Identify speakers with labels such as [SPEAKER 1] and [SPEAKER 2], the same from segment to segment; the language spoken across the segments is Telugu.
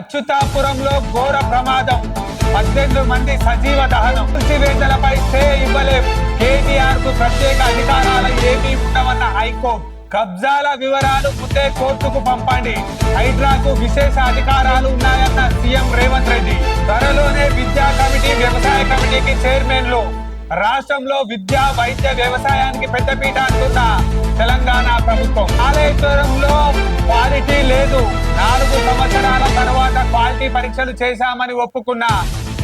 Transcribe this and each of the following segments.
[SPEAKER 1] అచ్యుతాపురంలో ఘోర ప్రమాదం, 18 మంది సజీవ దహనం. కూల్చివేతలపై స్టే ఇవ్వలేం, కేటీఆర్ కు ప్రత్యేక అధికారాలు ఏమీ ఉండవన్న హైకోర్టు. కబ్జాల వివరాలు ముందే కోర్టుకు పంపండి, హైడ్రాకు విశేష అధికారాలు ఉన్నాయన్న సీఎం రేవంత్ రెడ్డి. త్వరలోనే విద్యా కమిటీ, వ్యవసాయ కమిటీకి చైర్మన్లు. రాష్ట్రంలో విద్య, వైద్య, వ్యవసాయానికి పెద్దపీట అంటున్న తెలంగాణ ప్రభుత్వం. కాళేశ్వరంలో క్వాలిటీ లేదు, 4 సంవత్సరాల తర్వాత క్వాలిటీ పరీక్షలు చేశామని ఒప్పుకున్న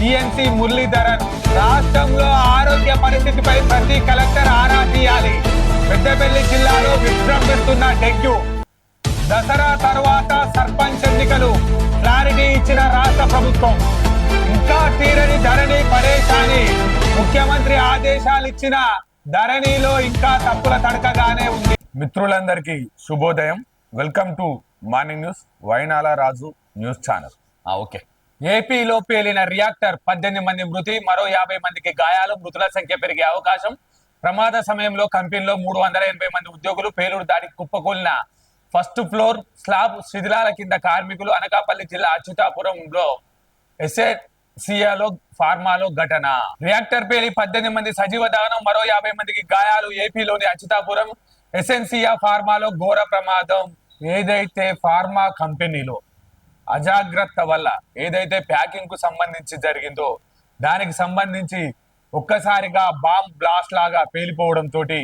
[SPEAKER 1] ఈఎన్సీ మురళీధరన్. రాష్ట్రంలో ఆరోగ్య పరిస్థితిపై ప్రతి కలెక్టర్ ఆరా తీయాలి. పెద్దపల్లి జిల్లాలో విజృంభిస్తున్న డెంగ్యూ. దసరా తర్వాత సర్పంచ్ ఎన్నికలు, క్లారిటీ ఇచ్చిన రాష్ట్ర ప్రభుత్వం. ఇంకా తీరని ధరణి పరేషాని, ముఖ్యమంత్రి ఆదేశాలు ఇచ్చిన ధరణిలో ఇంకా తప్పుల తడకగానే ఉంది. మిత్రులందరికీ శుభోదయం, welcome to morning news, వైనాల Raju news channel. Okay, ఏపీలో పేలిన రియాక్టర్, 18 మంది మృతి, మరో 50 మందికి గాయాలు. మృతుల సంఖ్య పెరిగే అవకాశం. ప్రమాద సమయంలో కంపెనీలో 380 మంది ఉద్యోగులు. పేలుడు దాడికి కుప్పకూలిన ఫస్ట్ ఫ్లోర్ స్లాబ్ శిథిలాల కింద కార్మికులు. అనకాపల్లి జిల్లా అచ్యుతాపురంలో ఎస్ఏసియాలో ఫార్మాలో ఘటన. రియాక్టర్ పేలి 18 మంది సజీవ దహనం, మరో 50 మందికి గాయాలు. ఏపీలోని అచ్యుతాపురం ఎసెన్సియా ఫార్మాలో ఘోర ప్రమాదం. ఏదైతే ఫార్మా కంపెనీలో అజాగ్రత్త వల్ల ఏదైతే ప్యాకింగ్ కు సంబంధించి జరిగిందో, దానికి సంబంధించి ఒక్కసారిగా బాంబ్ బ్లాస్ట్ లాగా పేలిపోవడం తోటి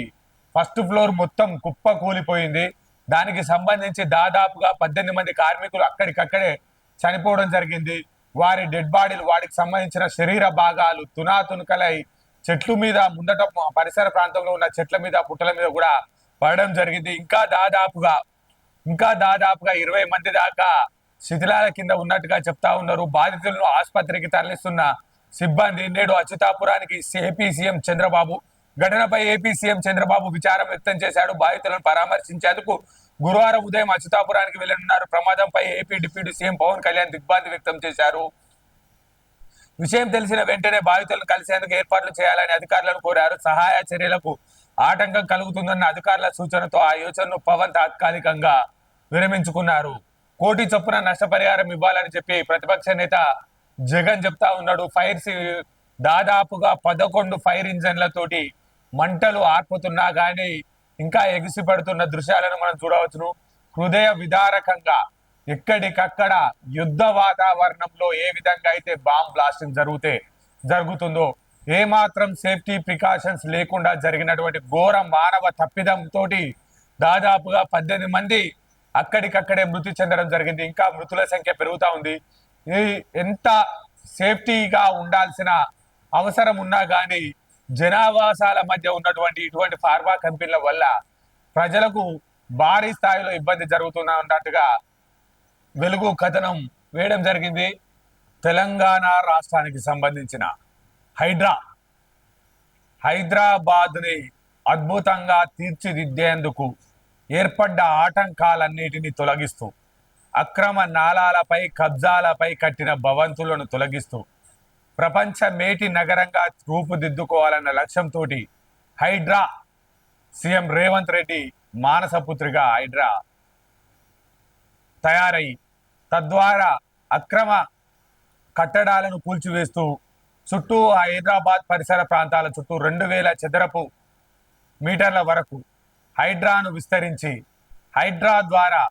[SPEAKER 1] ఫస్ట్ ఫ్లోర్ మొత్తం కుప్ప కూలిపోయింది. దానికి సంబంధించి దాదాపుగా 18 మంది కార్మికులు అక్కడికక్కడే చనిపోవడం జరిగింది. వారి డెడ్ బాడీలు, వాటికి సంబంధించిన శరీర భాగాలు తునాతునకలై చెట్ల మీద, ముందట పరిసర ప్రాంతంలో ఉన్న చెట్ల మీద, పుట్టల మీద కూడా పడడం జరిగింది. ఇంకా దాదాపుగా 20 మంది దాకా శిథిలాల కింద ఉన్నట్టుగా చెప్తా ఉన్నారు. బాధితులను ఆసుపత్రికి తరలిస్తున్న సిబ్బంది. నేడు అచ్యుతాపురానికి ఏపీ సీఎం చంద్రబాబు. ఘటనపై ఏపీ సీఎం చంద్రబాబు విచారం వ్యక్తం చేశాడు. బాధితులను పరామర్శించేందుకు గురువారం ఉదయం అచ్యుతాపురానికి వెళ్లనున్నారు. ప్రమాదంపై AP deputy CM Pawan Kalyan దిగ్భ్రాంతి వ్యక్తం చేశారు. విషయం తెలిసిన వెంటనే బాధితులను కలిసేందుకు ఏర్పాట్లు చేయాలని అధికారులను కోరారు. సహాయ చర్యలకు ఆటంకం కలుగుతుందన్న అధికారుల సూచనతో ఆ యోచనను పవన్ తాత్కాలికంగా విరమించుకున్నారు. 1 కోటి చొప్పున నష్టపరిహారం ఇవ్వాలని చెప్పి ప్రతిపక్ష నేత జగన్ చెప్తా ఉన్నాడు. దాదాపుగా 11 ఫైర్ ఇంజన్లతోటి మంటలు ఆర్పుతున్నా గానీ ఇంకా ఎగిసి పడుతున్న దృశ్యాలను మనం చూడవచ్చును. హృదయ విదారకంగా ఎక్కడికక్కడ యుద్ధ వాతావరణంలో ఏ విధంగా అయితే బాంబ్ బ్లాస్టింగ్ జరుగుతుందో, ఏమాత్రం సేఫ్టీ ప్రికాషన్స్ లేకుండా జరిగినటువంటి ఘోర మానవ తప్పిదం తోటి దాదాపుగా 18 మంది అక్కడికక్కడే మృతి చెందడం జరిగింది. ఇంకా మృతుల సంఖ్య పెరుగుతా ఉంది. ఎంత సేఫ్టీగా ఉండాల్సిన అవసరం ఉన్నా కానీ జనావాసాల మధ్య ఉన్నటువంటి ఇటువంటి ఫార్మా కంపెనీల వల్ల ప్రజలకు భారీ స్థాయిలో ఇబ్బంది జరుగుతున్నట్టుగా వెలుగు కథనం వేయడం జరిగింది. తెలంగాణ రాష్ట్రానికి సంబంధించిన హైదరాబాద్ ని అద్భుతంగా తీర్చిదిద్దేందుకు ఏర్పడ్డ ఆటంకాలన్నిటిని తొలగిస్తూ, అక్రమ నాలాలపై, కబ్జాలపై కట్టిన భవంతులను తొలగిస్తూ ప్రపంచ మేటి నగరంగా రూపుదిద్దుకోవాలన్న లక్ష్యంతో హైడ్రా సీఎం రేవంత్ రెడ్డి మానసపుత్రిగా హైడ్రా తయారై తద్వారా అక్రమ కట్టడాలను కూల్చివేస్తూ చుట్టూ హైదరాబాద్ పరిసర ప్రాంతాల చుట్టూ 2000 చదరపు మీటర్ల వరకు హైడ్రాను విస్తరించి, హైడ్రా ద్వారా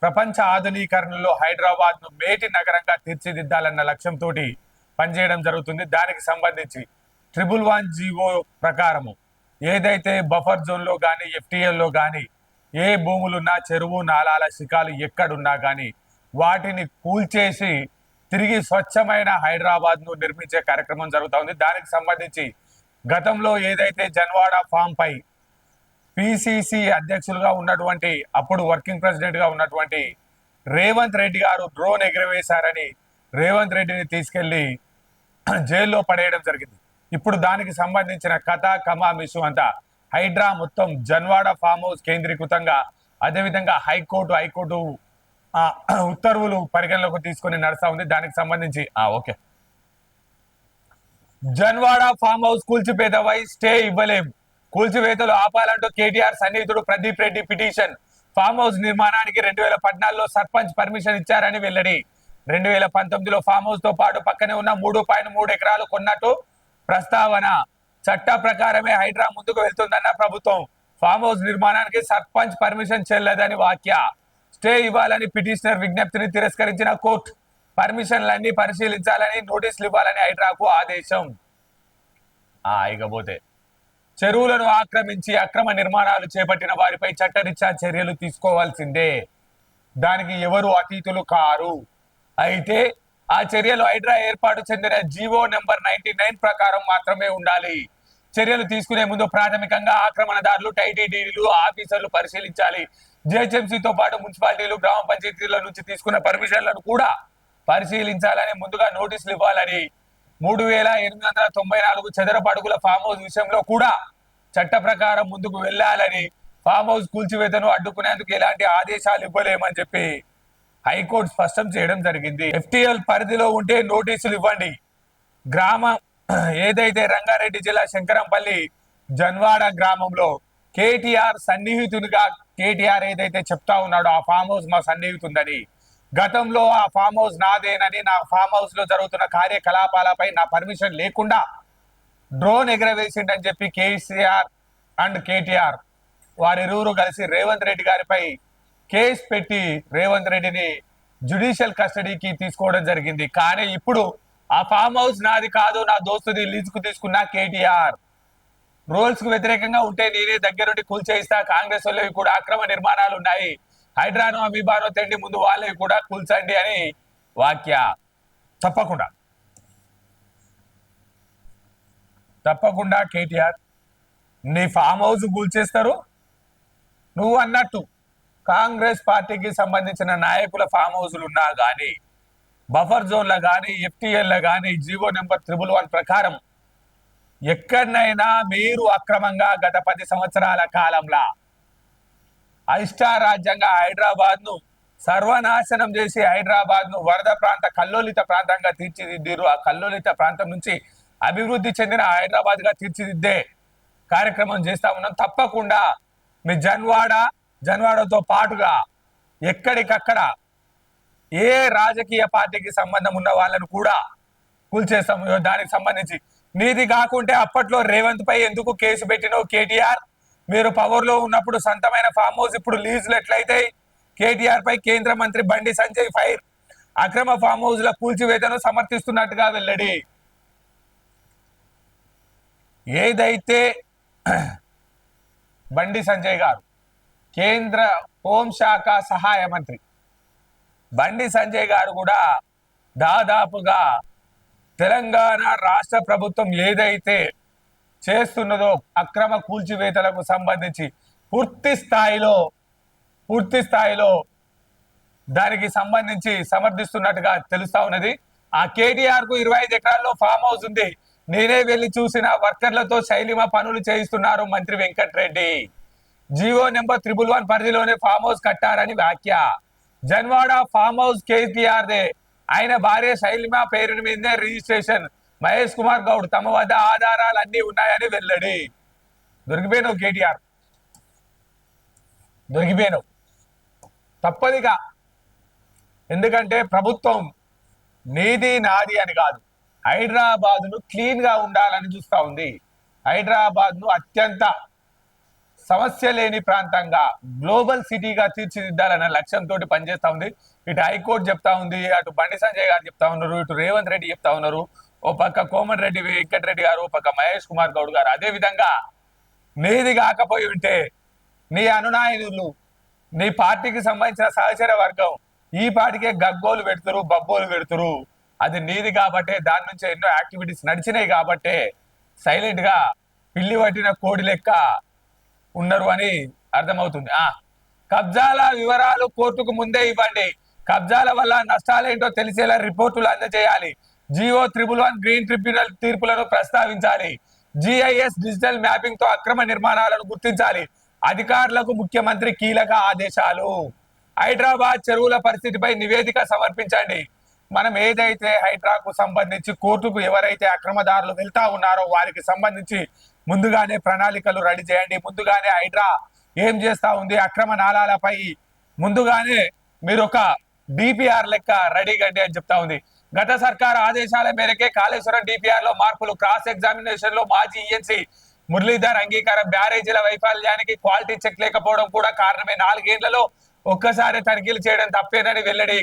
[SPEAKER 1] ప్రపంచ ఆధునీకరణలో హైదరాబాద్ ను మేటి నగరంగా తీర్చిదిద్దాలన్న లక్ష్యంతో పనిచేయడం జరుగుతుంది. దానికి సంబంధించి 111 జీవో ప్రకారము ఏదైతే బఫర్ జోన్లో కానీ, ఎఫ్టీఎల్లో కానీ ఏ భూములున్నా, చెరువు నాలాల శిఖాలు ఎక్కడున్నా కానీ వాటిని కూల్చేసి తిరిగి స్వచ్ఛమైన హైదరాబాద్ ను నిర్మించే కార్యక్రమం జరుగుతూ ఉంది. దానికి సంబంధించి గతంలో ఏదైతే జన్వాడ ఫామ్ పై పిసిసి అధ్యక్షులుగా ఉన్నటువంటి, అప్పుడు వర్కింగ్ ప్రెసిడెంట్ గా ఉన్నటువంటి రేవంత్ రెడ్డి గారు డ్రోన్ ఎగురవేశారని రేవంత్ రెడ్డిని తీసుకెళ్లి జైల్లో పడేయడం జరిగింది. ఇప్పుడు దానికి సంబంధించిన కథ కమామిషు అంతా హైడ్రా మొత్తం జన్వాడ ఫామ్ హౌస్ కేంద్రీకృతంగా, అదేవిధంగా హైకోర్టు ఉత్తర్వులు పరిగణలోకి తీసుకొని నడుస్తా ఉంది. దానికి సంబంధించి జన్వాడ ఫామ్ హౌస్ కూల్చివేతపై స్టే ఇవ్వలేం, కూల్చివేతలు ఆపాలంటూ కేటీఆర్ సన్నిహితుడు Pradeep Reddy petition. Farm house నిర్మాణానికి 2014లో సర్పంచ్ పర్మిషన్ ఇచ్చారని వెల్లడి. 2019లో ఫామ్ హౌస్ తో పాటు పక్కనే ఉన్న 3.3 ఎకరాలు కొన్నట్టు ప్రస్తావన. చట్ట ప్రకారమే హైడ్రా ముందుకు వెళ్తుందన్న ప్రభుత్వం. ఫామ్ హౌస్ నిర్మాణానికి సర్పంచ్ పర్మిషన్ చెల్లదని వ్యాఖ్య. స్టే ఇవ్వాలని పిటిషనర్ విజ్ఞప్తిని తిరస్కరించిన కోర్టు పర్మిషన్లన్నీ పరిశీలించాలని నోటీసులు ఇవ్వాలని హైడ్రాకు ఆదేశం. ఇకపోతే చెరువులను ఆక్రమించి అక్రమ నిర్మాణాలు చేపట్టిన వారిపై చట్టరీత్యా చర్యలు తీసుకోవాల్సిందే. దానికి ఎవరు అతీతులు కారు. అయితే ఆ చర్యలు హైడ్రా ఏర్పాటు చెందిన జీవో నెంబర్ 99 ప్రకారం మాత్రమే ఉండాలి. చర్యలు తీసుకునే ముందు ప్రాథమికంగా ఆక్రమణదారులు, టైటీడీలు, ఆఫీసర్లు పరిశీలించాలి. జిహెచ్ఎంసీతో పాటు మున్సిపాలిటీలు, గ్రామ పంచాయతీల నుంచి తీసుకున్న పర్మిషన్లను కూడా పరిశీలించాలని ముందుగా నోటీసులు ఇవ్వాలని 3894 చదరపు అడుగుల ఫామ్ హౌస్ విషయంలో కూడా చట్ట ప్రకారం ముందుకు వెళ్లాలని, ఫామ్ హౌస్ కూల్చివేతను అడ్డుకునేందుకు ఎలాంటి ఆదేశాలు ఇవ్వలేమని చెప్పి హైకోర్టు స్పష్టం చేయడం జరిగింది. ఎఫ్టీఎల్ పరిధిలో ఉంటే నోటీసులు ఇవ్వండి. గ్రామం ఏదైతే రంగారెడ్డి జిల్లా శంకరంపల్లి జన్వాడ గ్రామంలో కేటీఆర్ సన్నిహితునిగా కేటీఆర్ ఏదైతే చెప్తా ఉన్నాడో ఆ ఫామ్ హౌస్ మా సన్నిహితుందని, గతంలో ఆ ఫామ్ హౌస్ నాదేనని, నా ఫామ్ హౌస్ లో జరుగుతున్న కార్యకలాపాలపై నా పర్మిషన్ లేకుండా డ్రోన్ ఎగరవేసిండని చెప్పి కేసీఆర్ అండ్ కేటీఆర్ వారిరువురు కలిసి రేవంత్ రెడ్డి గారిపై కేసు పెట్టి రేవంత్ రెడ్డిని జ్యుడిషియల్ కస్టడీకి తీసుకోవడం జరిగింది. కానీ ఇప్పుడు ఆ ఫామ్ హౌస్ నాది కాదు, నా దోస్తుది లీజుకు తీసుకున్న కేటీఆర్. రూల్స్ కు వ్యతిరేకంగా ఉంటే నేనే దగ్గరుండి కూల్చేయిస్తా. కాంగ్రెస్ వాళ్ళవి కూడా అక్రమ నిర్మాణాలు ఉన్నాయి. హైడ్రానో అమీబానో తెండి ముందు వాళ్ళవి కూడా కూల్చండి అని వాక్య. తప్పకుండా కేటీఆర్ నీ ఫామ్ హౌస్ కూల్చేస్తారు. నువ్వు అన్నట్టు కాంగ్రెస్ పార్టీకి సంబంధించిన నాయకుల ఫామ్ హౌస్లు ఉన్నా కానీ, బఫర్ జోన్ల కానీ, ఎఫ్టీఎల్ కానీ జీవో నెంబర్ 111 ప్రకారం ఎక్కడనైనా మీరు అక్రమంగా గత 10 సంవత్సరాల కాలంలో రాజ్యంగా హైదరాబాద్ ను సర్వనాశనం చేసి హైదరాబాద్ ను వరద ప్రాంత కల్లోలిత ప్రాంతంగా తీర్చిదిద్దారు. ఆ కల్లోలిత ప్రాంతం నుంచి అభివృద్ధి చెందిన హైదరాబాద్ గా తీర్చిదిద్దే కార్యక్రమం చేస్తా ఉన్నాం. తప్పకుండా మీ జన్వాడతో పాటుగా ఎక్కడికక్కడ ఏ రాజకీయ పార్టీకి సంబంధం ఉన్న వాళ్ళను కూడా కూల్చేస్తాం. దానికి సంబంధించి నీది కాకుంటే అప్పట్లో రేవంత్ పై ఎందుకు కేసు పెట్టినో కేటీఆర్? మీరు పవర్ లో ఉన్నప్పుడు సొంతమైన ఫామ్ హౌస్ ఇప్పుడు లీజులు ఎట్లయితే కేటీఆర్ పై కేంద్ర మంత్రి బండి సంజయ్ ఫైర్. అక్రమ ఫామ్ హౌస్ ల కూల్చివేతను సమర్థిస్తున్నట్టుగా వెల్లడి. ఏదైతే బండి సంజయ్ గారు కేంద్ర హోంశాఖ సహాయ మంత్రి బండి సంజయ్ గారు కూడా దాదాపుగా తెలంగాణ రాష్ట్ర ప్రభుత్వం ఏదైతే చేస్తున్నదో అక్రమ కూల్చివేతలకు సంబంధించి పూర్తి స్థాయిలో దానికి సంబంధించి సమర్థిస్తున్నట్టుగా తెలుస్తా ఉన్నది. ఆ కేటీఆర్ కు 25 ఎకరాల్లో ఫామ్ హౌస్ ఉంది. నేనే వెళ్లి చూసిన వర్కర్లతో శైలిమ పనులు చేయిస్తున్నారు మంత్రి వెంకట్రెడ్డి. జీవో నెంబర్ 111 పరిధిలోనే ఫామ్ హౌస్ కట్టారని వ్యాఖ్య. Janwada farm house KTR they. ఆయన భార్య శైలిమ పేరు మీదే రిజిస్ట్రేషన్. మహేష్ కుమార్ గౌడ్ తమ వద్ద ఆధారాలు అన్ని ఉన్నాయని వెల్లడి. దొరికిపోయినావు కేటీఆర్, దొరికిపోయినావు తప్పదిగా. ఎందుకంటే ప్రభుత్వం నీది నాది అని కాదు, హైదరాబాద్ ను క్లీన్ గా ఉండాలని చూస్తా ఉంది. హైదరాబాద్ ను అత్యంత సమస్య లేని ప్రాంతంగా గ్లోబల్ సిటీగా తీర్చిదిద్దాలన్న లక్ష్యంతో పనిచేస్తా ఉంది. ఇటు హైకోర్టు చెప్తా ఉంది, అటు బండి సంజయ్ గారు చెప్తా ఉన్నారు, ఇటు రేవంత్ రెడ్డి చెప్తా ఉన్నారు, ఓ పక్క కోమటి రెడ్డి వెంకటరెడ్డి గారు, ఓ పక్క మహేష్ కుమార్ గౌడ్ గారు. అదే విధంగా నీది కాకపోయి ఉంటే నీ అనునాయులు, నీ పార్టీకి సంబంధించిన సహచర వర్గం ఈ పార్టీకే గగ్గోలు పెడుతురు, బబ్బోలు పెడుతురు. అది నీది కాబట్టే, దాని నుంచి ఎన్నో యాక్టివిటీస్ నడిచినాయి కాబట్టే సైలెంట్ గా పిల్లి పట్టిన కోడి లెక్క ఉన్నారు అని అర్థమవుతుంది. కబ్జాల వివరాలు కోర్టుకు ముందే ఇవ్వండి. కబ్జాల వల్ల నష్టాలేంటో తెలిసేలా రిపోర్టులు అందజేయాలి. జియో 111 గ్రీన్ ట్రిబ్యునల్ తీర్పులను ప్రస్తావించాలి. జిఐఎస్ డిజిటల్ మ్యాపింగ్ తో అక్రమ నిర్మాణాలను గుర్తించాలి. అధికారులకు ముఖ్యమంత్రి కీలక ఆదేశాలు. హైదరాబాద్ చెరువుల పరిస్థితిపై నివేదిక సమర్పించండి. మనం ఏదైతే హైడ్రాకు సంబంధించి కోర్టుకు ఎవరైతే అక్రమదారులు వెళ్తా ఉన్నారో వారికి సంబంధించి ముందుగానే ప్రణాళికలు రెడీ చేయండి. ముందుగానే హైడ్రా ఏం చేస్తా ఉంది, అక్రమ నాళాలపై ముందుగానే మీరు ఒక డిపిఆర్ లెక్క రెడీగండి అని చెప్తా ఉంది. గత సర్కార్ ఆదేశాల మేరకే కాళేశ్వరం డిపిఆర్ లో మార్పులు, క్రాస్ ఎగ్జామినేషన్ లో మాజీ ఈఎన్సీ మురళీధర్ అంగీకారం, బ్యారేజీల వైఫల్యానికి క్వాలిటీ చెక్ లేకపోవడం కూడా కారణమే, 4 ఏళ్లలో ఒక్కసారి తనిఖీలు చేయడం తప్పేనని వెల్లడి.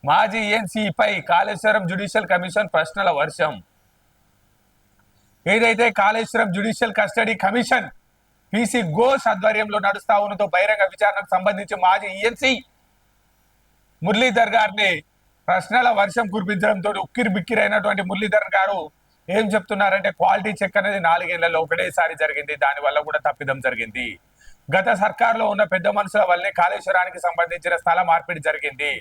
[SPEAKER 1] మాజీ ఈఎన్సీపై కాళేశ్వరం జ్యుడిషియల్ కమిషన్ ప్రశ్నల వర్షం. ఏదైతే Kaleshwaram judicial custody commission PC Ghosh ఆధ్వర్యంలో నడుస్తా ఉన్నతో బహిరంగ విచారణకు సంబంధించి మాజీ ఈఎన్సీ మురళీధర్ గారిని ప్రశ్నల వర్షం కురిపించడంతో ఉక్కిరి బిక్కిరైనటువంటి మురళీధర్ గారు ఏం చెప్తున్నారంటే, క్వాలిటీ చెక్ అనేది 4 ఏళ్లలో ఒకటేసారి జరిగింది, దాని వల్ల కూడా తప్పిదం జరిగింది. గత సర్కార్లో ఉన్న పెద్ద మనుషుల వల్లనే కాళేశ్వరానికి సంబంధించిన స్థల మార్పిడి జరిగింది,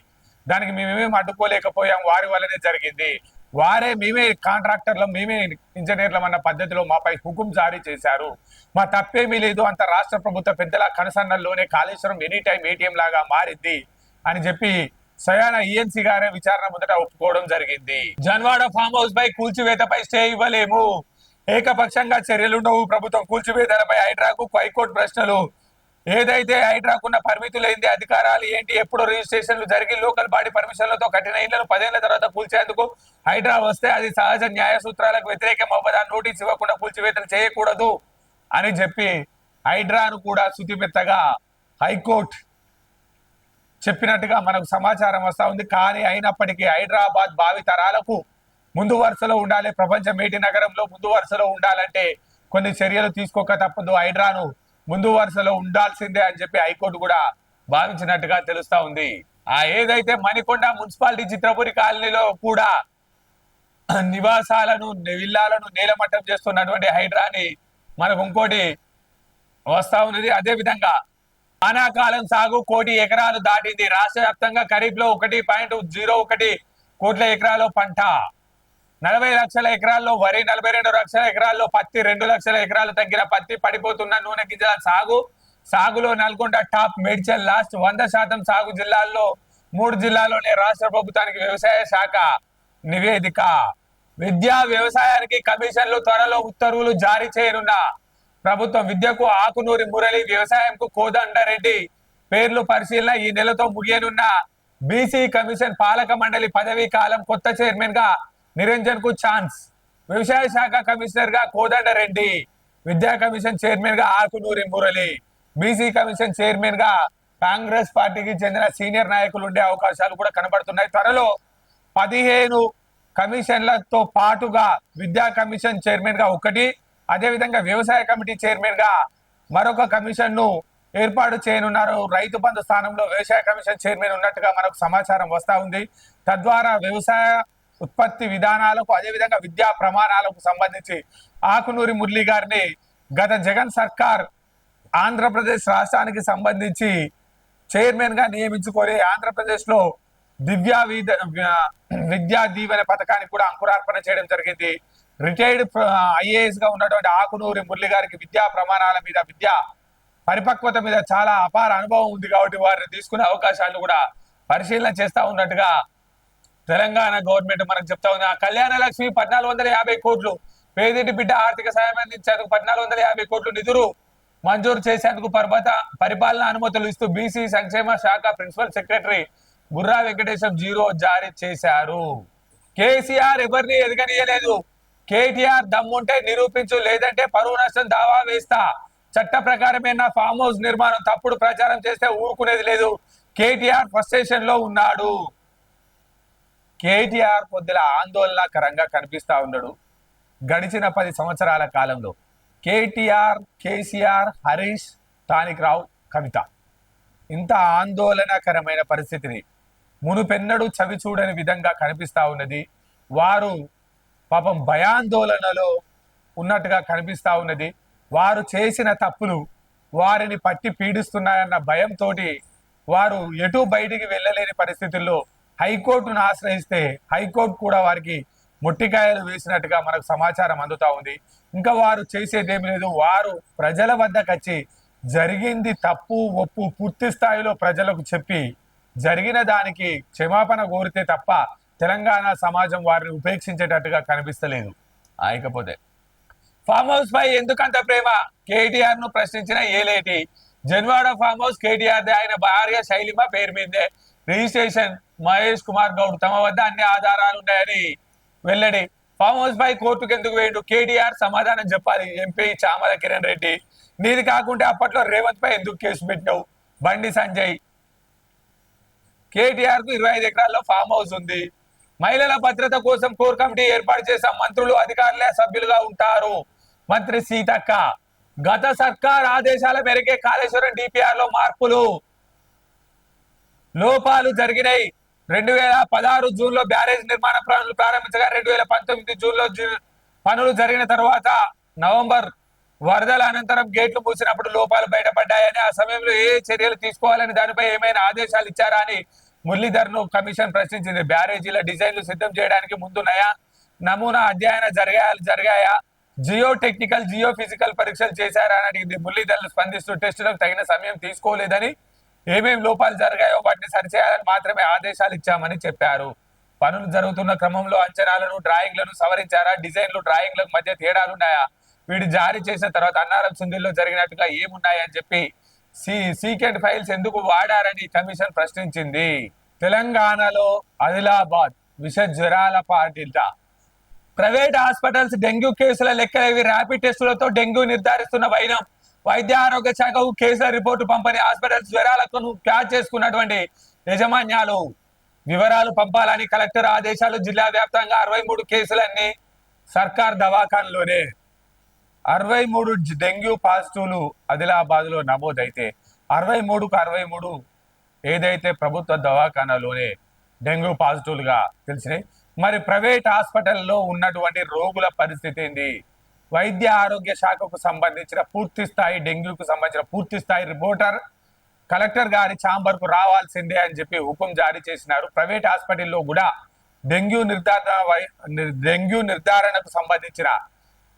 [SPEAKER 1] దానికి మేమేం అడ్డుకోలేకపోయాం, వారి వల్లనే జరిగింది, వారే మేమే కాంట్రాక్టర్లు మేమే ఇంజనీర్లం అన్న పద్ధతిలో మాపై హుకుం జారీ చేశారు, మా తప్పేమీ లేదు, అంత రాష్ట్ర ప్రభుత్వ పెద్దల కనుసన్నల్లోనే కాళేశ్వరం ఎనీ టైం ఏటీఎం లాగా మారింది అని చెప్పి స్వయాన ఈఎన్సీ గారే విచారణ ముందట ఒప్పుకోవడం జరిగింది. జన్వాడ ఫామ్ హౌస్ పై కూల్చివేతపై స్టే ఇవ్వలేము, ఏకపక్షంగా చర్యలుండవు, ప్రభుత్వం కూల్చివేతలపై హైడ్రాకు హైకోర్టు ప్రశ్నలు. ఏదైతే హైడ్రాకున్న పరిమితులైంది, అధికారాలు ఏంటి, ఎప్పుడు రిజిస్ట్రేషన్లు జరిగి లోకల్ బాడీ పర్మిషన్లతో కఠిన ఇళ్లను 10 ఏళ్ల తర్వాత కూల్చేందుకు హైడ్రా వస్తే అది సహజ న్యాయ సూత్రాలకు వ్యతిరేకం అవ్వదా, నోటీస్ ఇవ్వకుండా కూల్చివేతలు చేయకూడదు అని చెప్పి హైడ్రాను కూడా శుతిమెత్తగా హైకోర్టు చెప్పినట్టుగా మనకు సమాచారం వస్తా ఉంది. కానీ అయినప్పటికీ హైదరాబాద్ భావి తరాలకు ముందు వరుసలో ఉండాలి, ప్రపంచ మేటి నగరంలో ముందు వరుసలో ఉండాలంటే కొన్ని చర్యలు తీసుకోక తప్పదు, హైడ్రాను ముందు వరుసలో ఉండాల్సిందే అని చెప్పి హైకోర్టు కూడా భావించినట్టుగా తెలుస్తా ఉంది. ఏదైతే మణికొండ మున్సిపాలిటీ చిత్రపురి కాలనీలో కూడా నివాసాలను విల్లాలను నేలమట్టం చేస్తున్నటువంటి హైడ్రాని మనకు ఇంకోటి వస్తా ఉన్నది. అదే విధంగా వానాకాలం సాగు 1 కోటి ఎకరాలు దాటింది, రాష్ట్ర వ్యాప్తంగా ఖరీఫ్ లో 1.01 కోట్ల ఎకరాల్లో పంట, 40 లక్షల ఎకరాల్లో వరి, 42 లక్షల ఎకరాల్లో పత్తి, 2 లక్షల ఎకరాలు తగ్గిన పత్తి, పడిపోతున్న నూనె గింజల సాగులో నల్గొండ టాప్, మేడ్చల్ లాస్ట్, 100% సాగు జిల్లాల్లో 3 జిల్లాల్లోనే రాష్ట్ర ప్రభుత్వానికి వ్యవసాయ శాఖ నివేదిక. విద్యా వ్యవసాయానికి కమిషన్లు త్వరలో ఉత్తర్వులు జారీ చేయనున్న ప్రభుత్వం, విద్యకు ఆకునూరి మురళి, వ్యవసాయంకు కోదండరెడ్డి పేర్లు పరిశీలన. ఈ నెలతో ముగియనున్న బీసీ కమిషన్ పాలక మండలి పదవీ కాలం, కొత్త చైర్మన్ గా నిరంజన్ కు ఛాన్స్, వ్యవసాయ శాఖ కమిషనర్ గా కోదండరెడ్డి, విద్యా కమిషన్ చైర్మన్ గా Akunuri Murali, BC commission chairman గా కాంగ్రెస్ పార్టీకి చెందిన సీనియర్ నాయకులు ఉండే అవకాశాలు కూడా కనబడుతున్నాయి. త్వరలో 15 కమిషన్లతో పాటుగా విద్యా కమిషన్ చైర్మన్ గా 1, అదేవిధంగా వ్యవసాయ కమిటీ చైర్మన్ గా మరొక కమిషన్ ను ఏర్పాటు చేయనున్నారు. రైతు బంధు స్థానంలో వ్యవసాయ కమిషన్ చైర్మన్ ఉన్నట్టుగా మనకు సమాచారం వస్తా ఉంది. తద్వారా వ్యవసాయ ఉత్పత్తి విధానాలకు, అదేవిధంగా విద్యా ప్రమాణాలకు సంబంధించి ఆకునూరి మురళి గారిని గత జగన్ సర్కార్ ఆంధ్రప్రదేశ్ రాష్ట్రానికి సంబంధించి చైర్మన్ గా నియమించుకొని ఆంధ్రప్రదేశ్ లో విద్యా దీవెన పథకానికి కూడా అంకురార్పణ చేయడం జరిగింది. రిటైర్డ్ ఐఏఎస్ గా ఉన్నటువంటి ఆకునూరి మురళి గారికి విద్యా ప్రమాణాల మీద, విద్యా పరిపక్వత మీద చాలా అపార అనుభవం ఉంది కాబట్టి వారిని తీసుకునే అవకాశాలను కూడా పరిశీలన చేస్తా ఉన్నట్టుగా తెలంగాణ గవర్నమెంట్ మనకు చెప్తా ఉంది. కళ్యాణ లక్ష్మి 1450 కోట్లు, పేదింటి బిడ్డ ఆర్థిక సాయం అందించేందుకు 1450 కోట్లు నిధులు మంజూరు చేసేందుకు పరిపాలన అనుమతులు ఇస్తూ బీసీ సంక్షేమ శాఖ ప్రిన్సిపల్ సెక్రటరీ బుర్రా వెంకటేశం 0 జారీ చేశారు. కేసీఆర్ ఎవరిని ఎదగనీయలేదు, కేటీఆర్ దమ్ముంటే నిరూపించు, లేదంటే పరువు నష్టం దావా వేస్తా, చట్ట ప్రకారమే నా ఫామ్ హౌస్ నిర్మాణం, తప్పుడు ప్రచారం చేస్తే ఊరుకునేది లేదు, కేటీఆర్ ఫ్రస్ట్రేషన్ లో ఉన్నాడు. కేటీఆర్ కొద్దిగా ఆందోళనకరంగా కనిపిస్తా ఉన్నాడు గడిచిన 10 సంవత్సరాల కాలంలో. కేటీఆర్, కేసీఆర్, హరీష్, తానిక్ రావు, కవిత ఇంత ఆందోళనకరమైన పరిస్థితిని మునుపెన్నడూ చవి చూడని విధంగా కనిపిస్తా ఉన్నది. వారు పాపం భయాందోళనలో ఉన్నట్టుగా కనిపిస్తా ఉన్నది. వారు చేసిన తప్పులు వారిని పట్టి పీడిస్తున్నాయన్న భయంతో వారు ఎటు బయటికి వెళ్ళలేని పరిస్థితుల్లో హైకోర్టును ఆశ్రయిస్తే హైకోర్టు కూడా వారికి మొట్టికాయలు వేసినట్టుగా మనకు సమాచారం అందుతా ఉంది. ఇంకా వారు చేసేదేమి లేదు, వారు ప్రజల వద్దకు వచ్చి జరిగింది తప్పు ఒప్పు పూర్తి స్థాయిలో ప్రజలకు చెప్పి జరిగిన దానికి క్షమాపణ కోరితే తప్ప తెలంగాణ సమాజం వారిని ఉపేక్షించేటట్టుగా కనిపిస్తలేదు. ఇకపోతే ఫామ్ హౌస్ పై ఎందుకంత ప్రేమ, కేటీఆర్ ను ప్రశ్నించిన ఏలేటి. జన్వాడ ఫామ్ హౌస్ కేటీఆర్, ఆయన భార్య శైలిమ పేరు మీదే రిజిస్ట్రేషన్ మహేష్ కుమార్ గౌడ్ తమ వద్ద అన్ని ఆధారాలు ఉన్నాయని వెల్లడి. ఫామ్ హౌస్ పై కోర్టుకు ఎందుకు వేయండు? కేటీఆర్ సమాధానం చెప్పాలి. ఎంపీ చామల కిరణ్ రెడ్డి నీది కాకుంటే అప్పట్లో రేవంత్ పై ఎందుకు కేసు పెట్టావు? బండి సంజయ్ కేటీఆర్ కు 25 ఎకరాల్లో ఫామ్ హౌస్ ఉంది. మహిళల భద్రత కోసం కోర్ కమిటీ ఏర్పాటు చేశాం. మంత్రులు అధికారులే సభ్యులుగా ఉంటారు. మంత్రి సీతక్క గత సర్కార్ ఆదేశాల మేరకే కాళేశ్వరం డిపిఆర్ లో మార్పులు లోపాలు జరిగినాయి. 2016 జూన్ లో బ్యారేజ్ నిర్మాణ పనులు ప్రారంభించగా 2019 జూన్ లో పనులు జరిగిన తర్వాత నవంబర్ వరదల అనంతరం గేట్లు మూసినప్పుడు లోపాలు బయటపడ్డాయని, ఆ సమయంలో ఏ చర్యలు తీసుకోవాలని దానిపై ఏమైనా ఆదేశాలు ఇచ్చారా అని మురళీధర్ ను కమిషన్ ప్రశ్నించింది. బ్యారేజీల డిజైన్లు సిద్ధం చేయడానికి ముందు నమూనా అధ్యయన జరిగాయా, జియో టెక్నికల్ జియో ఫిజికల్ పరీక్షలు చేశారా అని అడిగింది. మురళీధర్ స్పందిస్తూ టెస్టులకు తగిన సమయం తీసుకోలేదని, ఏమేమి లోపాలు జరిగాయో వాటిని సరిచేయాలని మాత్రమే ఆదేశాలు ఇచ్చామని చెప్పారు. పనులు జరుగుతున్న క్రమంలో అంచనాలను డ్రాయింగ్లను సవరించారా, డిజైన్లు డ్రాయింగ్లకు మధ్య తేడాలున్నాయా, వీడు జారీ చేసిన తర్వాత అన్నారం సుందిల్లో జరిగినట్టుగా ఏమున్నాయని చెప్పి సీక్రెట్ ఫైల్స్ ఎందుకు వాడారని కమిషన్ ప్రశ్నించింది. తెలంగాణలో ఆదిలాబాద్ విష జ్వరాల పాటిల్ట. ప్రైవేట్ హాస్పిటల్స్ డెంగ్యూ కేసుల లెక్కలేవి. ర్యాపిడ్ టెస్టులతో డెంగ్యూ నిర్ధారిస్తున్న వైనం. వైద్య ఆరోగ్య శాఖకు కేసుల రిపోర్టు పంపని హాస్పిటల్స్ జ్వరాలను క్యాచ్ చేసుకున్నటువంటి యాజమాన్యాలు వివరాలు పంపాలని కలెక్టర్ ఆదేశాలు. జిల్లా వ్యాప్తంగా 63 కేసులన్నీ సర్కార్ దవాఖానలోనే. 63 డెంగ్యూ పాజిటివ్లు ఆదిలాబాద్ లో నమోదైతే 63కు 63 ఏదైతే ప్రభుత్వ దవాఖానలోనే డెంగ్యూ పాజిటివ్లుగా తెలిసినాయి. మరి ప్రైవేట్ హాస్పిటల్లో ఉన్నటువంటి రోగుల పరిస్థితి ఏంది? వైద్య ఆరోగ్య శాఖకు సంబంధించిన పూర్తి స్థాయి డెంగ్యూకు సంబంధించిన పూర్తి స్థాయి రిపోర్టర్ కలెక్టర్ గారి ఛాంబర్ కు రావాల్సిందే అని చెప్పి హుకుం జారీ చేసినారు. ప్రైవేట్ హాస్పిటల్లో కూడా డెంగ్యూ నిర్ధారణకు సంబంధించిన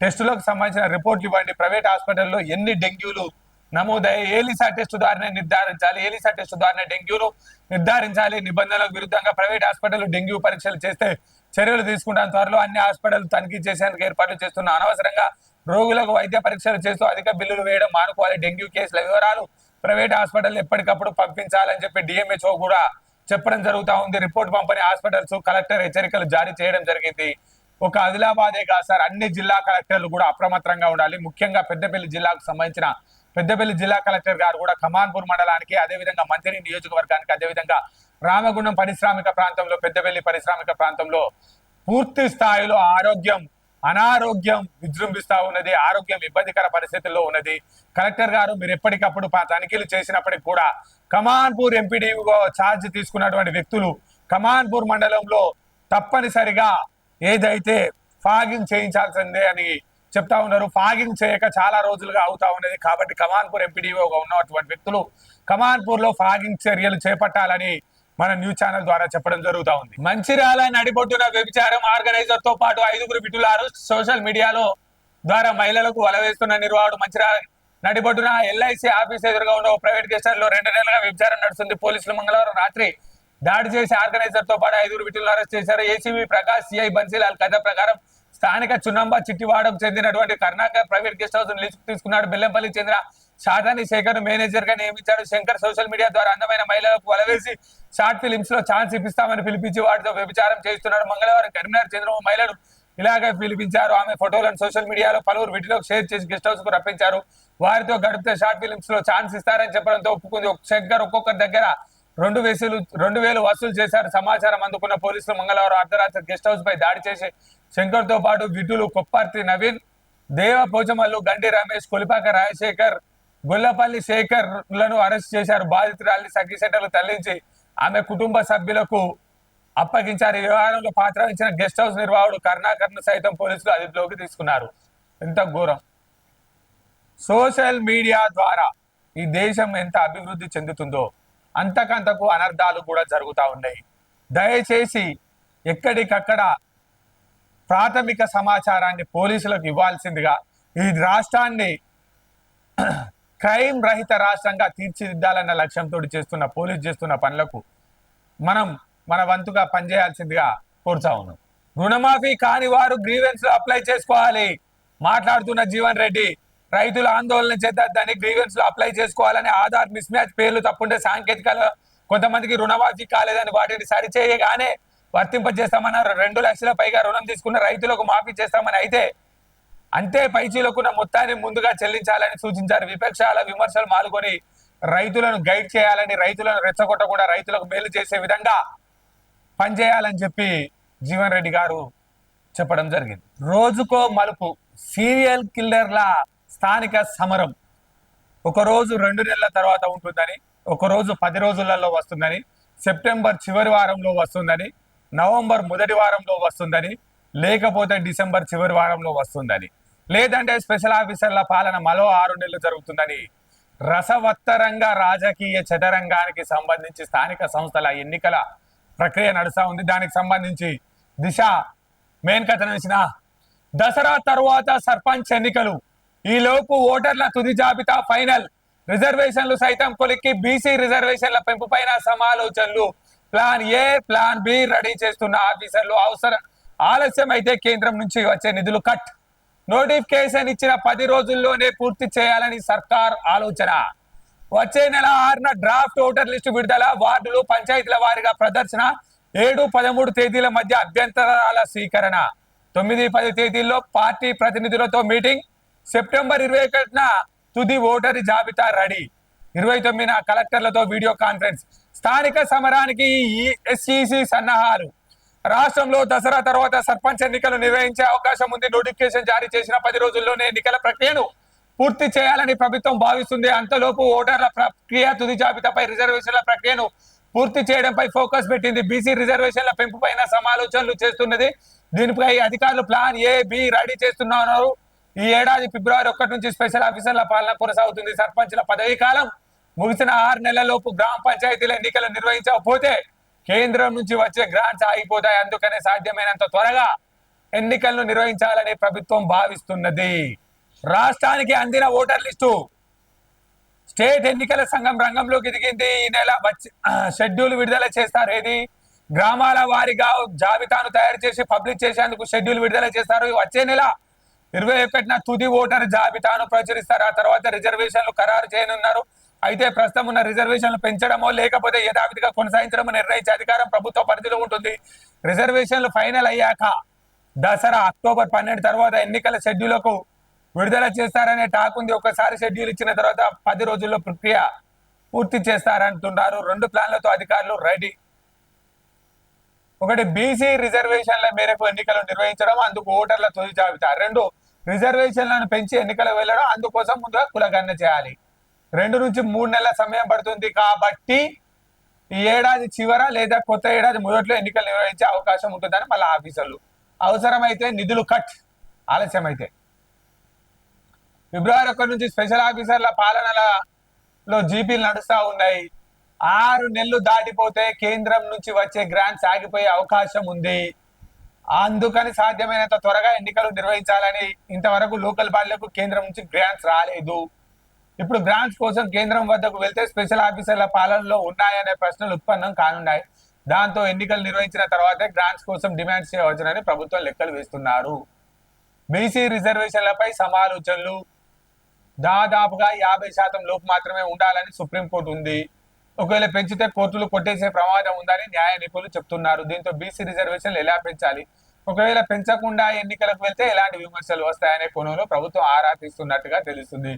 [SPEAKER 1] టెస్టులకు సంబంధించిన రిపోర్ట్లు ఇవ్వండి. ప్రైవేట్ హాస్పిటల్లో ఎన్ని డెంగ్యూలు నమోదయ్యాయి, ఏలిసా టెస్టు ద్వారానే నిర్ధారించాలి. ఏలిసా టెస్టు ద్వారా డెంగ్యూను నిర్ధారించాలి. నిబంధనలకు విరుద్ధంగా ప్రైవేట్ హాస్పిటల్ డెంగ్యూ పరీక్షలు చేస్తే చర్యలు తీసుకుంటాం. త్వరలో అన్ని హాస్పిటల్ తనిఖీ చేసేందుకు ఏర్పాట్లు చేస్తున్న. అనవసరంగా రోగులకు వైద్య పరీక్షలు చేస్తూ అధిక బిల్లులు వేయడం మానుకోవాలి. డెంగ్యూ కేసుల వివరాలు ప్రైవేట్ హాస్పిటల్ ఎప్పటికప్పుడు పంపించాలని చెప్పి డిఎంహెచ్ఓ కూడా చెప్పడం జరుగుతూ ఉంది. రిపోర్ట్ పంపని హాస్పిటల్స్ కలెక్టర్ హెచ్చరికలు జారీ చేయడం జరిగింది. ఒక ఆదిలాబాదే కాదు సార్, అన్ని జిల్లా కలెక్టర్లు కూడా అప్రమత్తంగా ఉండాలి. ముఖ్యంగా పెద్దపల్లి జిల్లాకు సంబంధించిన పెద్దపల్లి జిల్లా కలెక్టర్ గారు కూడా కమాన్పూర్ మండలానికి, అదేవిధంగా మంత్రి నియోజకవర్గానికి, అదేవిధంగా రామగుండం పారిశ్రామిక ప్రాంతంలో, పెద్దపల్లి పారిశ్రామిక ప్రాంతంలో పూర్తి స్థాయిలో అనారోగ్యం విజృంభిస్తా ఉన్నది. ఆరోగ్యం ఇబ్బందికర పరిస్థితుల్లో ఉన్నది. కలెక్టర్ గారు మీరు ఎప్పటికప్పుడు తనిఖీలు చేసినప్పటికీ కూడా కమాన్పూర్ ఎంపీడీఓ ఛార్జ్ తీసుకున్నటువంటి వ్యక్తులు కమాన్పూర్ మండలంలో తప్పనిసరిగా ఏదైతే ఫాగింగ్ చేయించాల్సిందే అని చెప్తా ఉన్నారు. ఫాగింగ్ చేయక చాలా రోజులుగా అవుతా ఉన్నది. కాబట్టి కమాన్పూర్ ఎంపీడీఓగా ఉన్నటువంటి వ్యక్తులు కమాన్పూర్ లో ఫాగింగ్ చర్యలు చేపట్టాలని మన న్యూస్ ఛానల్ ద్వారా చెప్పడం జరుగుతా ఉంది. మంచిర్యాల నడిబొడ్డున వ్యభిచారం. ఆర్గనైజర్ తో పాటు 5 విటులారు. సోషల్ మీడియాలో ద్వారా మహిళలకు వలవేస్తున్న నిర్వాహకుడు. మంచిర్యాల నడిబొడ్డున ఎల్ఐసి ఆఫీస్ ఎదురుగా ఉన్న ప్రైవేట్ గెస్ట్ లో 2 నెలలుగా వ్యభిచారం నడుస్తుంది. పోలీసులు మంగళవారం రాత్రి దాడి చేసి ఆర్గనైజర్ తో పాటు 5 విటులను అరెస్ట్ చేశారు. ఏసీబీ ప్రకాష్, సిఐ బన్సీలాల్ కథ ప్రకారం స్థానిక చున్నంబ చిట్టివాడకు చెందినటువంటి Karnakar private guest house lease తీసుకున్నాడు. బెల్లంపల్లికి చెందిన షాదాని శేఖర్ మేనేజర్ గా నియమించాడు. శంకర్ సోషల్ మీడియా ద్వారా అందమైన మహిళలకు వలవేసి షార్ట్ ఫిలిమ్స్ లో ఛాన్స్ ఇప్పిస్తామని పిలిపించి వాటితో వ్యభిచారం చేస్తున్నాడు. మంగళవారం కరీంనగర్ చెందిన మహిళలు ఇలాగే పిలిపించారు. ఆమె ఫోటోలను సోషల్ మీడియాలో పలువురు వీటిలోకి షేర్ చేసి గెస్ట్ హౌస్ కు రప్పించారు. వారితో గడిపితే షార్ట్ ఫిలిమ్స్ లో ఛాన్స్ ఇస్తారని చెప్పడంతో ఒప్పుకుంది. శంకర్ ఒక్కొక్కరి దగ్గర 2,000 వసూలు చేశారు. సమాచారం అందుకున్న పోలీసులు మంగళవారం అర్ధరాత్రి గెస్ట్ హౌస్ పై దాడి చేసి శంకర్ తో పాటు విటులు కొప్పర్తి నవీన్, దేవ పోచమల్లు, గండి రమేష్, కొలిపాక రాజశేఖర్, గొల్లపల్లి శేఖర్ లను అరెస్ట్ చేశారు. బాధితురాలిని సఖీ సెంటర్లు తరలించి ఆమె కుటుంబ సభ్యులకు అప్పగించారు. ఈ వ్యవహారంలో పాత్ర వహించిన గెస్ట్ హౌస్ నిర్వాహకుడు కరుణాకర్ ను సైతం పోలీసులు అదుపులోకి తీసుకున్నారు. ఎంత ఘోరం! సోషల్ మీడియా ద్వారా ఈ దేశం ఎంత అభివృద్ధి చెందుతుందో అంతకంతకు అనర్థాలు కూడా జరుగుతూ ఉన్నాయి. దయచేసి ఎక్కడికక్కడ ప్రాథమిక సమాచారాన్ని పోలీసులకు ఇవ్వాల్సిందిగా, ఈ రాష్ట్రాన్ని క్రైమ్ రహిత రాష్ట్రంగా తీర్చిదిద్దాలన్న లక్ష్యంతో పోలీసు చేస్తున్న పనులకు మనం మన వంతుగా పనిచేయాల్సిందిగా కోరుతా ఉన్నాం. రుణమాఫీ కాని వారు గ్రీవెన్స్ లో అప్లై చేసుకోవాలి. మాట్లాడుతున్న జీవన్ రెడ్డి, రైతుల ఆందోళన చేద్దని గ్రీవెన్స్ లో అప్లై చేసుకోవాలని, ఆధార్ మిస్ మ్యాచ్ పేర్లు తప్పుంటే సాంకేతికల కొంతమందికి రుణమాఫీ కాలేదని వాటిని సరిచేయగానే వర్తింపజేస్తామన్నారు. 2 లక్షల పైగా రుణం తీసుకున్న రైతులకు మాఫీ చేస్తామని అయితే అంతే పైచీలకున్న మొత్తాన్ని ముందుగా చెల్లించాలని సూచించారు. విపక్షాల విమర్శలు మాల్గొని రైతులను గైడ్ చేయాలని, రైతులను రెచ్చగొట్టకుండా రైతులకు మేలు చేసే విధంగా పనిచేయాలని చెప్పి జీవన్ రెడ్డి గారు చెప్పడం జరిగింది. రోజుకో మలుపు, సీరియల్ కిల్లర్ల స్థానిక సమరం. ఒకరోజు 2 నెలల తర్వాత ఉంటుందని, ఒకరోజు 10 రోజులలో వస్తుందని, సెప్టెంబర్ చివరి వారంలో వస్తుందని, నవంబర్ మొదటి వారంలో వస్తుందని, లేకపోతే డిసెంబర్ చివరి వారంలో వస్తుందని, లేదంటే స్పెషల్ ఆఫీసర్ల పాలన మరో 6 నెలలు జరుగుతుందని రసవత్తరంగా రాజకీయ చదరంగానికి సంబంధించి స్థానిక సంస్థల ఎన్నికల ప్రక్రియ నడుస్తూ ఉంది. దానికి సంబంధించి దిశ మెయిన్ కథనం ఇచ్చిన దసరా తరువాత సర్పంచ్ ఎన్నికలు, ఈలోపు ఓటర్ల తుది జాబితా ఫైనల్, రిజర్వేషన్లు సైతం కొలిక్కి బీసీ రిజర్వేషన్ల పెంపు పైన సమాలోచనలు, plan A plan B ready చేస్తున్న ఆఫీసర్లు, ఆలస్యం అయితే కేంద్రం నుంచి వచ్చే నిధులు కట్, నోటిఫికేషన్ ఇచ్చిన 10 రోజుల్లోనే పూర్తి చేయాలని సర్కార్ ఆలోచన, వచ్చే నెల 6న డ్రాఫ్ట్ ఓటర్ లిస్టు విడుదల, వార్డులు పంచాయతీల వారీగా ప్రదర్శన, 7-13 తేదీల మధ్య అభ్యంతరాల స్వీకరణ, 9-10 తేదీల్లో పార్టీ ప్రతినిధులతో మీటింగ్, సెప్టెంబర్ 21న తుది ఓటరి జాబితా రెడీ, 29న కలెక్టర్లతో వీడియో కాన్ఫరెన్స్. స్థానిక సమరానికి ఎస్ఈసి సన్నాహాలు. రాష్ట్రంలో దసరా తర్వాత సర్పంచ్ ఎన్నికలు నిర్వహించే అవకాశం ఉంది. నోటిఫికేషన్ జారీ చేసిన 10 రోజుల్లోనే ఎన్నికల ప్రక్రియను పూర్తి చేయాలని ప్రభుత్వం భావిస్తుంది. అంతలోపు ఓటర్ల ప్రక్రియ, తుది జాబితాపై రిజర్వేషన్ల ప్రక్రియను పూర్తి చేయడంపై ఫోకస్ పెట్టింది. బీసీ రిజర్వేషన్ల పెంపు పైన సమాలోచనలు చేస్తున్నది. దీనిపై అధికారులు ప్లాన్ ఏ బి రెడీ చేస్తున్నారు. ఈ ఏడాది ఫిబ్రవరి 1 నుంచి స్పెషల్ ఆఫీసర్ల పాలన కొనసాగుతుంది. సర్పంచ్ల పదవీ కాలం ముగిసిన 6 నెలలలోపు గ్రామ పంచాయతీల ఎన్నికలు నిర్వహించకపోతే కేంద్రం నుంచి వచ్చే గ్రాంట్స్ ఆగిపోతాయి. అందుకనే సాధ్యమైనంత త్వరగా ఎన్నికలను నిర్వహించాలని ప్రభుత్వం భావిస్తున్నది. రాష్ట్రానికి అందిన ఓటర్ లిస్టు, స్టేట్ ఎన్నికల సంఘం రంగంలోకి దిగింది. ఈ నెల షెడ్యూల్ విడుదల చేస్తారు. ఏది గ్రామాల వారీగా జాబితాను తయారు చేసి పబ్లిష్ చేసేందుకు షెడ్యూల్ విడుదల చేస్తారు. వచ్చే నెల 21న తుది ఓటర్ జాబితాను ప్రచురిస్తారు. ఆ తర్వాత రిజర్వేషన్లు ఖరారు చేయనున్నారు. అయితే ప్రస్తుతం ఉన్న రిజర్వేషన్లు పెంచడమో లేకపోతే యథావిధిగా కొనసాగించడమో నిర్ణయించే అధికారం ప్రభుత్వ పరిధిలో ఉంటుంది. రిజర్వేషన్లు ఫైనల్ అయ్యాక దసరా అక్టోబర్ 12 తర్వాత ఎన్నికల షెడ్యూల్కు విడుదల చేస్తారనే టాక్ ఉంది. ఒకసారి షెడ్యూల్ ఇచ్చిన తర్వాత 10 రోజుల్లో ప్రక్రియ పూర్తి చేస్తారంటున్నారు. 2 ప్లాన్లతో అధికారులు రెడీ. ఒకటి, బీసీ రిజర్వేషన్ల మేరకు ఎన్నికలు నిర్వహించడం, అందుకు ఓటర్ల తుది జాబితా. 2, రిజర్వేషన్లను పెంచి ఎన్నికలు వెళ్ళడం, అందుకోసం ముందుగా కులగణన చేయాలి. 2 నుంచి 3 నెలల సమయం పడుతుంది. కాబట్టి ఈ ఏడాది చివర లేదా కొత్త ఏడాది మొదట్లో ఎన్నికలు నిర్వహించే అవకాశం ఉంటుందని మళ్ళీ ఆఫీసర్లు. అవసరమైతే నిధులు కట్, ఆలస్యం అయితే. ఫిబ్రవరి 1 నుంచి స్పెషల్ ఆఫీసర్ల పాలనలో జీపీలు నడుస్తూ ఉన్నాయి. 6 నెలలు దాటిపోతే కేంద్రం నుంచి వచ్చే గ్రాంట్స్ ఆగిపోయే అవకాశం ఉంది. అందుకని సాధ్యమైనంత త్వరగా ఎన్నికలు నిర్వహించాలని. ఇంతవరకు లోకల్ బాడీలకు కేంద్రం నుంచి గ్రాంట్స్ రాలేదు. ఇప్పుడు గ్రాంట్స్ కోసం కేంద్రం వద్దకు వెళ్తే స్పెషల్ ఆఫీసర్ల పాలనలో ఉన్నాయనే ప్రశ్నలు ఉత్పన్నం కానున్నాయి. దాంతో ఎన్నికలు నిర్వహించిన తర్వాతే గ్రాంట్స్ కోసం డిమాండ్ చేయవచ్చునని ప్రభుత్వం లెక్కలు వేస్తున్నారు. బీసీ రిజర్వేషన్లపై సమాలోచనలు. దాదాపుగా 50% లోపు మాత్రమే ఉండాలని సుప్రీంకోర్టు ఉంది. ఒకవేళ పెంచితే కోర్టులు కొట్టేసే ప్రమాదం ఉందని న్యాయ నిపుణులు చెప్తున్నారు. దీంతో బీసీ రిజర్వేషన్లు ఎలా పెంచాలి, ఒకవేళ పెంచకుండా ఎన్నికలకు వెళ్తే ఎలాంటి విమర్శలు వస్తాయనే కోణంలో ప్రభుత్వం ఆరా తీస్తున్నట్టుగా తెలుస్తుంది.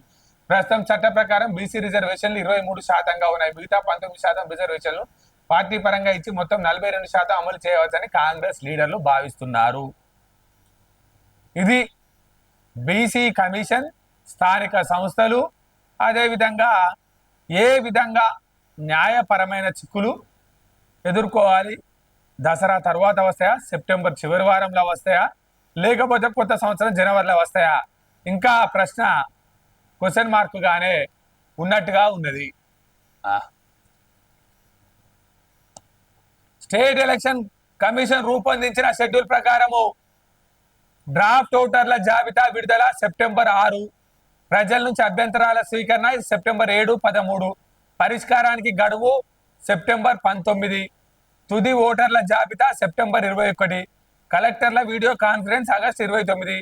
[SPEAKER 1] ప్రస్తుతం చట్ట ప్రకారం బీసీ రిజర్వేషన్లు 23%గా ఉన్నాయి. మిగతా 19% రిజర్వేషన్లు పార్టీ పరంగా ఇచ్చి మొత్తం 42% అమలు చేయవచ్చని కాంగ్రెస్ లీడర్లు భావిస్తున్నారు. ఇది బీసీ కమిషన్, స్థానిక సంస్థలు, అదేవిధంగా ఏ విధంగా న్యాయపరమైన చిక్కులు ఎదుర్కోవాలి, దసరా తర్వాత వస్తాయా, సెప్టెంబర్ చివరి వారంలో వస్తాయా, లేకపోతే కొత్త సంవత్సరం జనవరిలో వస్తాయా, ఇంకా ప్రశ్న క్వశ్చన్ మార్కుగానే ఉన్నట్టుగా ఉన్నది. స్టేట్ ఎలక్షన్ కమిషన్ రూపొందించిన షెడ్యూల్ ప్రకారము డ్రాఫ్ట్ ఓటర్ల జాబితా విడుదల సెప్టెంబర్ 6, ప్రజల నుంచి అభ్యంతరాల స్వీకరణ సెప్టెంబర్ 7, 13, పరిష్కారానికి గడువు సెప్టెంబర్ 19, తుది ఓటర్ల జాబితా సెప్టెంబర్ 21, కలెక్టర్ల వీడియో కాన్ఫరెన్స్ ఆగస్టు 29,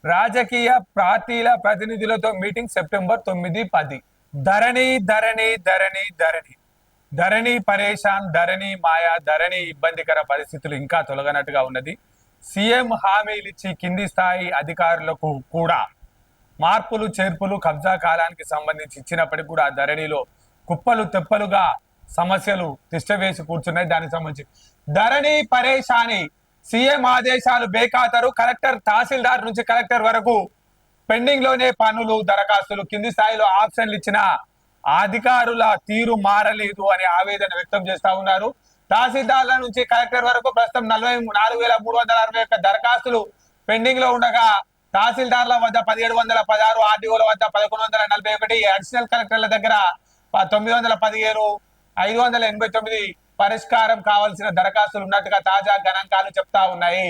[SPEAKER 1] రాజకీయ పార్టీల ప్రతినిధులతో మీటింగ్ సెప్టెంబర్ 9, 10. ధరణి ధరణి ధరణి ధరణి ధరణి పరేషాన్, ధరణి మాయా, ధరణి ఇబ్బందికర పరిస్థితులు ఇంకా తొలగనట్టుగా ఉన్నది. సీఎం హామీలు ఇచ్చి కింది స్థాయి అధికారులకు కూడా మార్పులు చేర్పులు కబ్జా కాలానికి సంబంధించి ఇచ్చినప్పటికీ కూడా ధరణిలో కుప్పలు తెప్పలుగా సమస్యలు తిష్టవేసి కూర్చున్నాయి. దానికి సంబంధించి ధరణి పరేషాని, సీఎం ఆదేశాలు బేఖాతరు, కలెక్టర్ తహసీల్దార్ నుంచి కలెక్టర్ వరకు పెండింగ్ లోనే పనులు దరఖాస్తులు, కింది స్థాయిలో ఆప్షన్లు ఇచ్చిన అధికారుల తీరు మారలేదు అని ఆవేదన వ్యక్తం చేస్తా ఉన్నారు. తహసీల్దార్ల నుంచి కలెక్టర్ వరకు ప్రస్తుతం 44,361 దరఖాస్తులు పెండింగ్ లో ఉండగా తహసీల్దార్ల వద్ద 1716, ఆర్డీఓల వద్ద 1141, అడిషనల్ కలెక్టర్ల దగ్గర 917, 589 పరిష్కారం కావాల్సిన దరఖాస్తులు ఉన్నట్టుగా తాజా గణాంకాలు చెప్తా ఉన్నాయి.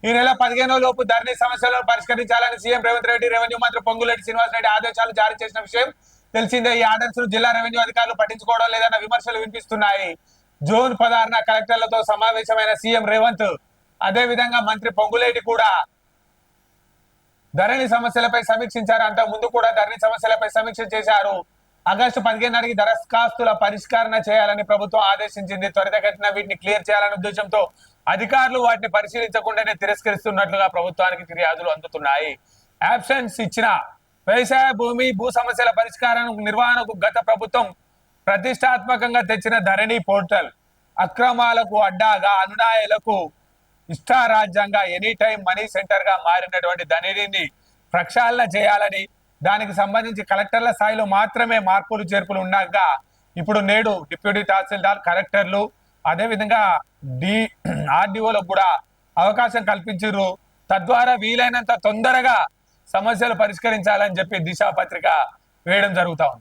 [SPEAKER 1] ఈ నెల 15 లోపు ధరణి సమస్యలను పరిష్కరించాలని సీఎం రేవంత్ రెడ్డి రెవెన్యూ మంత్రి పొంగులేటి శ్రీనివాస్ రెడ్డి ఆదేశాలు జారీ చేసిన విషయం తెలిసిందే. ఈ ఆర్డర్స్ జిల్లా రెవెన్యూ అధికారులు పట్టించుకోవడం లేదన్న విమర్శలు వినిపిస్తున్నాయి. జూన్ 16న కలెక్టర్లతో సమావేశమైన సీఎం రేవంత్, అదే విధంగా మంత్రి పొంగులేటి కూడా ధరణి సమస్యలపై సమీక్షించారు. అంతకు ముందు కూడా ధరణి సమస్యలపై సమీక్ష చేశారు. ఆగస్టు 15 నాటికి దరఖాస్తుల పరిష్కరణ చేయాలని ప్రభుత్వం ఆదేశించింది. త్వరితగతిన వీటిని క్లియర్ చేయాలనే ఉద్దేశంతో అధికారులు వాటిని పరిశీలించకుండానే తిరస్కరిస్తున్నట్లుగా ప్రభుత్వానికి ఫిర్యాదులు అందుతున్నాయి. ఆబ్సెన్స్ ఇచ్చిన వ్యవసాయ భూమి భూ సమస్యల పరిష్కారం నిర్వహణకు గత ప్రభుత్వం ప్రతిష్టాత్మకంగా తెచ్చిన ధరణి పోర్టల్ అక్రమాలకు అడ్డాగా, అనునాయులకు ఇష్టారాజ్యంగా, ఎనీ టైం మనీ సెంటర్ గా మారినటువంటి ధరణిని ప్రక్షాళన చేయాలని, దానికి సంబంధించి కలెక్టర్ల స్థాయిలో మాత్రమే మార్పులు చేర్పులు ఉండగా ఇప్పుడు నేడు డిప్యూటీ తహసీల్దార్, కలెక్టర్లు, అదేవిధంగా ఆర్డీఓలకు కూడా అవకాశం కల్పించారు. తద్వారా వీలైనంత తొందరగా సమస్యలు పరిష్కరించాలని చెప్పి దిశా పత్రిక వేయడం జరుగుతా ఉంది.